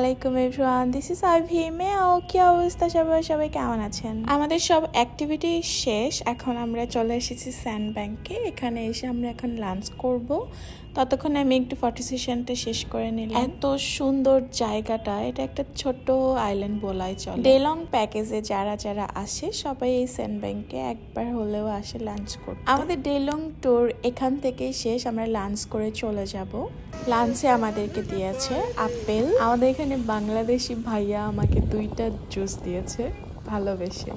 আলাইকুম everyone, this is ivy মেও। কি অবস্থা সবাই? সবাই কেমন আছেন? আমাদের সব অ্যাক্টিভিটি শেষ, এখন আমরা চলে এসেছি স্যান্ড ব্যাংকে। এখানে এসে আমরা এখন লাঞ্চ করব। ততক্ষণে আমি একটু ফটো সেশনটা শেষ করে নিলাম। এত সুন্দর জায়গাটা, এটা একটা ছোট্ট আইল্যান্ড বলাই চলে। ডে লং প্যাকেজে যারা যারা আসে সবাই এই স্যান্ড ব্যাংকে একবার হলেও আসে লাঞ্চ করতে। আমাদের ডে লং ট্যুর এখান থেকেই শেষ, আমরা লাঞ্চ করে চলে যাব। লাঞ্চে আমাদেরকে দিয়েছে আপেল। আমাদের এখানে বাংলাদেশি ভাইয়া আমাকে 2টা জুস দিয়েছে ভালোবেসে।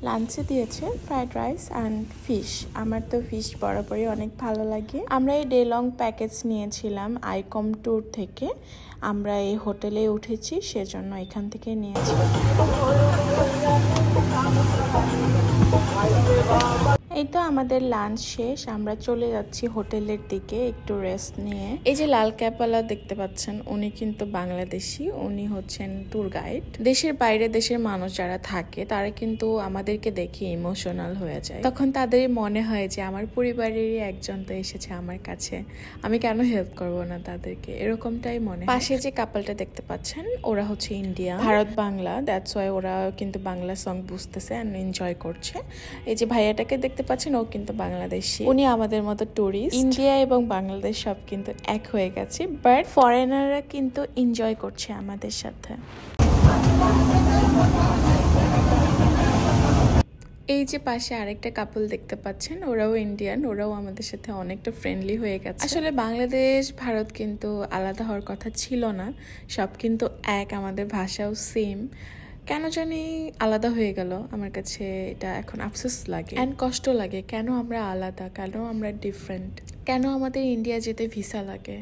লাঞ্চে দিয়েছে ফ্রাইড রাইস অ্যান্ড ফিশ। আমার তো ফিশ বরাবরই অনেক ভালো লাগে। আমরা এই ডে লং প্যাকেজ নিয়েছিলাম আইকম ট্যুর থেকে। আমরা এই হোটেলে উঠেছি, সেজন্য এখান থেকে নিয়েছি। এই তো আমাদের লাঞ্চ শেষ, আমরা চলে যাচ্ছি হোটেলের দিকে একটু রেস্ট নিয়ে। এই যে লাল ক্যাপওয়ালা দেখতে পাচ্ছেন, উনি কিন্তু বাংলাদেশি, উনি হচ্ছেন ট্যুর গাইড। দেশের বাইরে দেশের মানুষ যারা থাকে তারা কিন্তু আমাদেরকে দেখে ইমোশনাল হয়ে যায়, তখন তাদের মনে হয় যে আমার পরিবারেরই একজন তো এসেছে আমার কাছে, আমি কেন হেল্প করব না তাদেরকে, এরকমটাই মনে হয়। পাশে যে কাপলটা দেখতে পাচ্ছেন ওরা হচ্ছে India, Bharat Bangla, that's why ওরা কিন্তু বাংলা সং বুঝতেছে এন্ড এনজয় করছে। এই যে ভাইয়াটাকে দেখতে পাচ্ছেন, ও কিন্তু বাংলাদেশি, উনি আমাদের মতো টুরিস্ট। ইন্ডিয়া এবং বাংলাদেশ সব কিন্তু এক হয়ে গেছে, বাট ফরেনাররা কিন্তু এনজয় করছে আমাদের সাথে। এই যে পাশে আরেকটা কাপল দেখতে পাচ্ছেন, ওরাও ইন্ডিয়ান, ওরাও আমাদের সাথে অনেকটা ফ্রেন্ডলি হয়ে গেছে। আসলে বাংলাদেশ ভারত কিন্তু আলাদা হওয়ার কথা ছিল না, সব কিন্তু এক, আমাদের ভাষাও সেম, কেন জানি আলাদা হয়ে গেল। আমার কাছে এটা এখন আফসোস লাগে অ্যান্ড কষ্ট লাগে, কেন আমরা আলাদা, কেন আমরা ডিফারেন্ট, কেন আমাদের ইন্ডিয়া যেতে ভিসা লাগে,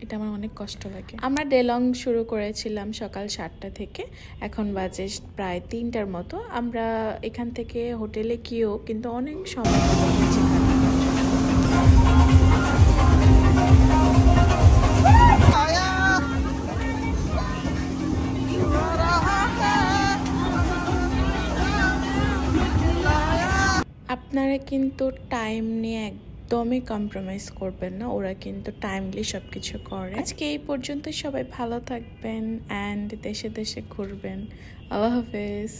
এটা আমার অনেক কষ্ট লাগে। আমরা ডে লং শুরু করেছিলাম সকাল 7টা থেকে, এখন বাজে প্রায় 3টার মতো। আমরা এখান থেকে হোটেলে গিয়েও কিন্তু অনেক সময় আপনারা কিন্তু টাইম নিয়ে একদমই কম্প্রোমাইজ করবেন না, ওরা কিন্তু টাইমলি সব কিছু করে। আজকে এই পর্যন্ত, সবাই ভালো থাকবেন অ্যান্ড দেশে দেশে ঘুরবেন। আল্লাহ হাফেজ।